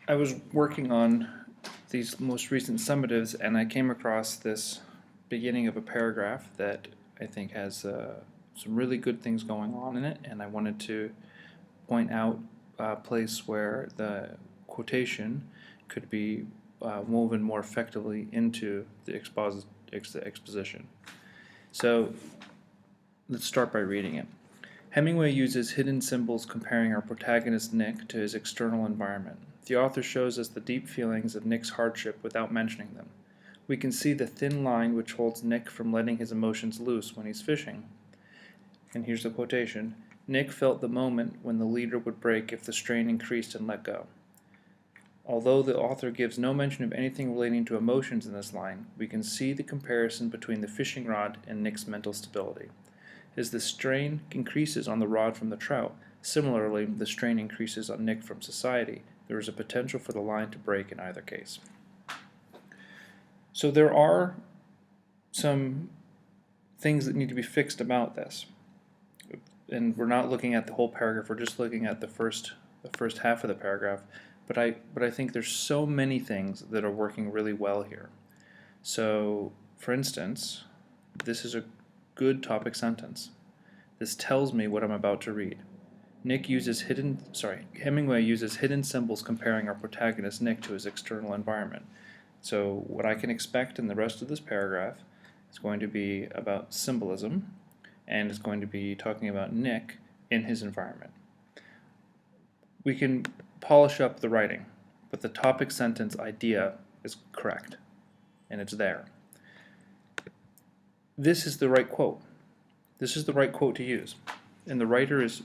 I was working on these most recent summatives and I came across this beginning of a paragraph that I think has some really good things going on in it, and I wanted to point out a place where the quotation could be woven more effectively into the exposition. So let's start by reading it. Hemingway uses hidden symbols comparing our protagonist Nick to his external environment. The author shows us the deep feelings of Nick's hardship without mentioning them. We can see the thin line which holds Nick from letting his emotions loose when he's fishing. And here's the quotation. Nick felt the moment when the leader would break if the strain increased and let go. Although the author gives no mention of anything relating to emotions in this line, we can see the comparison between the fishing rod and Nick's mental stability. As the strain increases on the rod from the trout, similarly, the strain increases on Nick from society. There is a potential for the line to break in either case. So there are some things that need to be fixed about this. And we're not looking at the whole paragraph, we're just looking at the first half of the paragraph. But I think there's so many things that are working really well here. So, for instance, this is a good topic sentence. This tells me what I'm about to read. Hemingway uses hidden symbols comparing our protagonist Nick to his external environment. So what I can expect in the rest of this paragraph is going to be about symbolism, and it's going to be talking about Nick in his environment. We can polish up the writing, but the topic sentence idea is correct, and it's there. This is the right quote. This is the right quote to use. And the writer is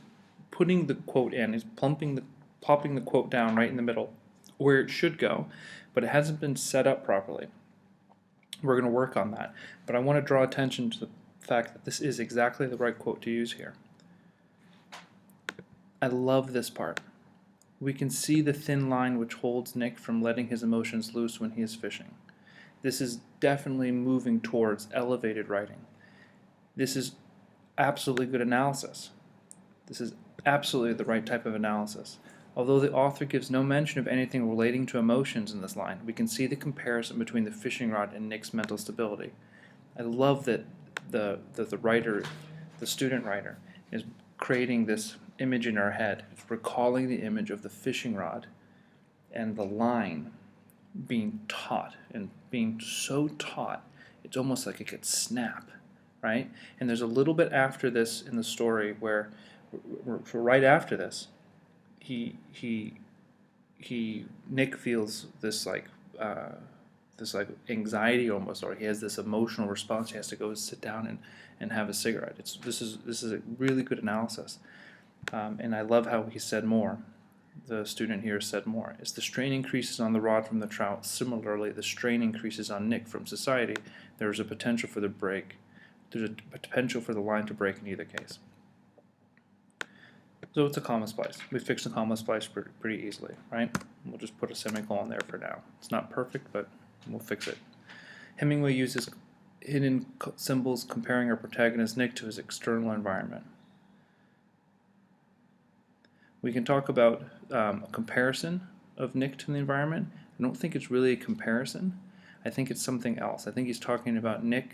putting the quote in, is plopping the quote down right in the middle, where it should go, but it hasn't been set up properly. We're going to work on that, but I want to draw attention to the fact that this is exactly the right quote to use here. I love this part. We can see the thin line which holds Nick from letting his emotions loose when he is fishing. This is definitely moving towards elevated writing. This is absolutely good analysis. This is absolutely the right type of analysis. Although the author gives no mention of anything relating to emotions in this line, we can see the comparison between the fishing rod and Nick's mental stability. I love that the writer, the student writer, is creating this image in our head, recalling the image of the fishing rod and the line being taut, and being so taut, it's almost like it could snap, right? And there's a little bit after this in the story where, right after this, Nick feels this like anxiety almost, or he has this emotional response. He has to go sit down and have a cigarette. This is a really good analysis, and I love how he said more. The student here said more. As the strain increases on the rod from the trout, similarly the strain increases on Nick from society. There is a potential for the break. There's a potential for the line to break in either case. So it's a comma splice. We fixed the comma splice pretty easily, right? We'll just put a semicolon there for now. It's not perfect, but we'll fix it. Hemingway uses hidden symbols comparing our protagonist Nick to his external environment. We can talk about a comparison of Nick to the environment. I don't think it's really a comparison. I think it's something else. I think he's talking about Nick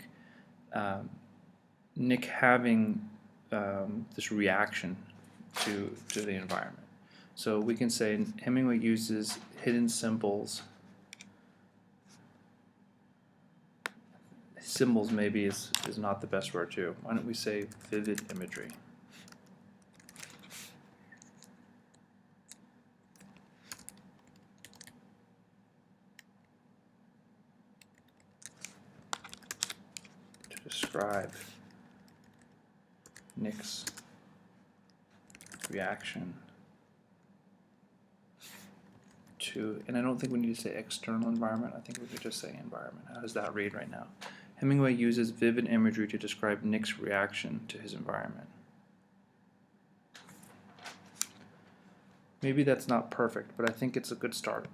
having this reaction to the environment. So we can say Hemingway uses hidden symbols. Symbols maybe is not the best word too. Why don't we say vivid imagery? To describe Nick's reaction to, and I don't think we need to say external environment, I think we could just say environment. How does that read right now? Hemingway uses vivid imagery to describe Nick's reaction to his environment. Maybe that's not perfect, but I think it's a good start.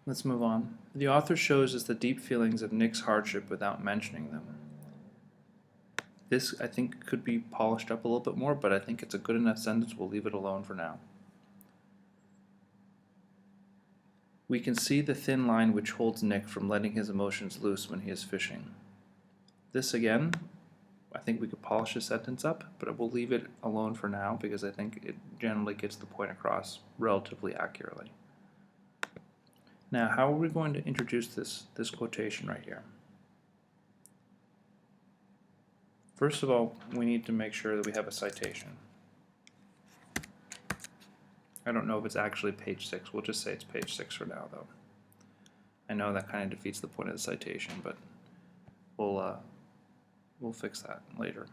Let's move on. The author shows us the deep feelings of Nick's hardship without mentioning them. This, I think, could be polished up a little bit more, but I think it's a good enough sentence. We'll leave it alone for now. We can see the thin line which holds Nick from letting his emotions loose when he is fishing. This again, I think we could polish the sentence up, but we'll leave it alone for now because I think it generally gets the point across relatively accurately. Now, how are we going to introduce this quotation right here? First of all, we need to make sure that we have a citation. I don't know if it's actually page 6. We'll just say it's page 6 for now, though. I know that kind of defeats the point of the citation, but we'll fix that later.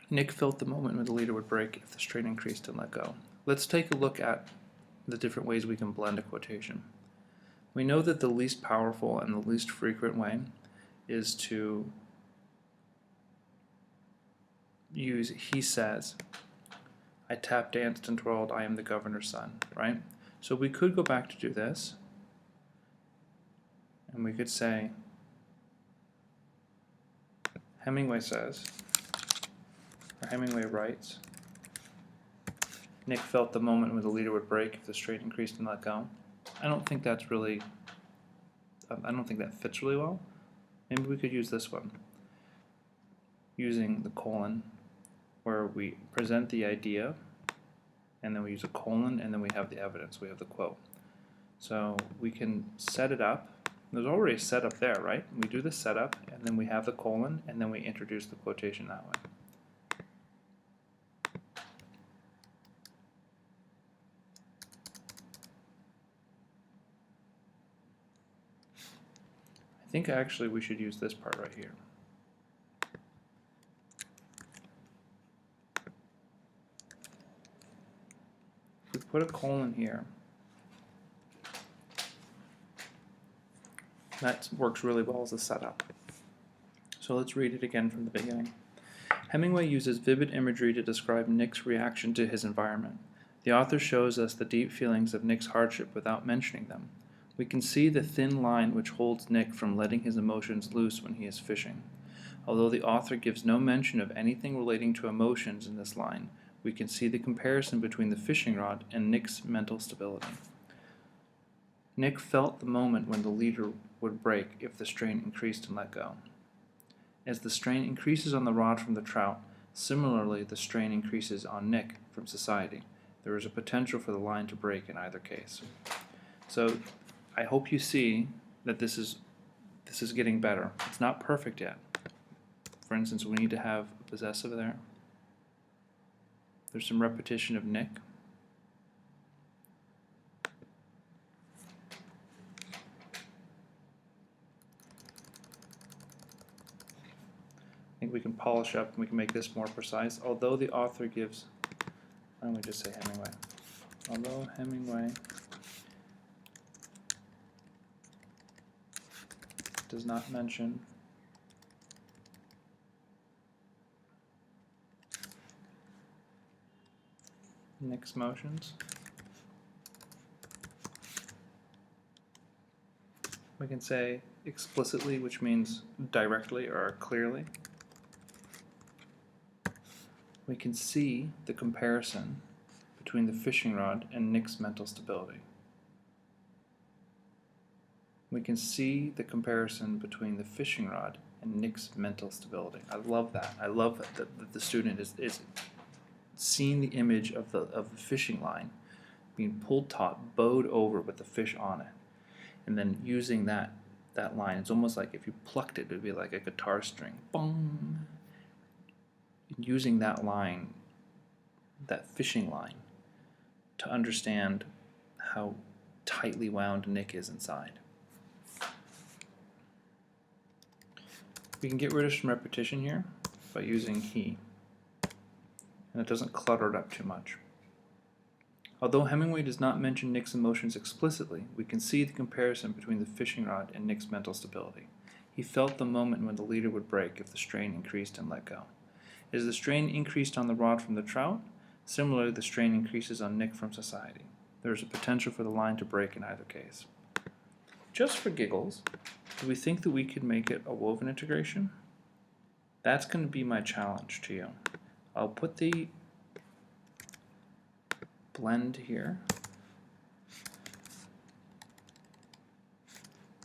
Nick felt the moment when the leader would break if the strain increased and let go. Let's take a look at the different ways we can blend a quotation. We know that the least powerful and the least frequent way is to use he says. I tap, danced, and twirled, I am the governor's son, right? So we could go back to do this, and we could say, Hemingway says, or Hemingway writes, Nick felt the moment when the leader would break if the strain increased and let go. I don't think that's really, I don't think that fits really well. Maybe we could use this one, using the colon, where we present the idea, and then we use a colon, and then we have the evidence, we have the quote. So we can set it up. There's already a setup there, right? We do the setup, and then we have the colon, and then we introduce the quotation that way. I think actually we should use this part right here. If we put a colon here, that works really well as a setup. So let's read it again from the beginning. Hemingway uses vivid imagery to describe Nick's reaction to his environment. The author shows us the deep feelings of Nick's hardship without mentioning them. We can see the thin line which holds Nick from letting his emotions loose when he is fishing. Although the author gives no mention of anything relating to emotions in this line, we can see the comparison between the fishing rod and Nick's mental stability. Nick felt the moment when the leader would break if the strain increased and let go. As the strain increases on the rod from the trout, similarly the strain increases on Nick from society. There is a potential for the line to break in either case. So I hope you see that this is getting better. It's not perfect yet. For instance, we need to have a possessive there. There's some repetition of Nick. I think we can polish up and we can make this more precise. Although the author gives, why don't we just say Hemingway? Although Hemingway does not mention Nick's motions, we can say explicitly, which means directly or clearly. We can see the comparison between the fishing rod and Nick's mental stability. We can see the comparison between the fishing rod and Nick's mental stability. I love that. I love that the student is seeing the image of the fishing line being pulled taut, bowed over with the fish on it, and then using that line. It's almost like if you plucked it, it would be like a guitar string. Bong! Using that line, that fishing line, to understand how tightly wound Nick is inside. We can get rid of some repetition here by using he, and it doesn't clutter it up too much. Although Hemingway does not mention Nick's emotions explicitly, we can see the comparison between the fishing rod and Nick's mental stability. He felt the moment when the leader would break if the strain increased and let go. As the strain increased on the rod from the trout, similarly the strain increases on Nick from society. There is a potential for the line to break in either case. Just for giggles, do we think that we could make it a woven integration? That's going to be my challenge to you. I'll put the blend here.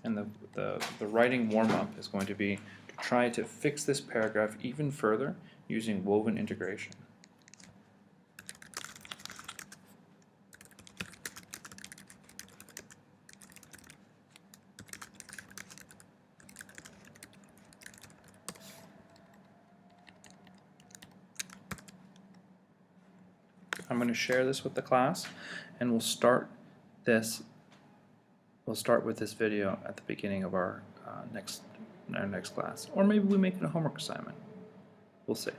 And the writing warm-up is going to be to try to fix this paragraph even further using woven integration. I'm going to share this with the class, and we'll start with this video at the beginning of our next class, or maybe we make it a homework assignment. We'll see.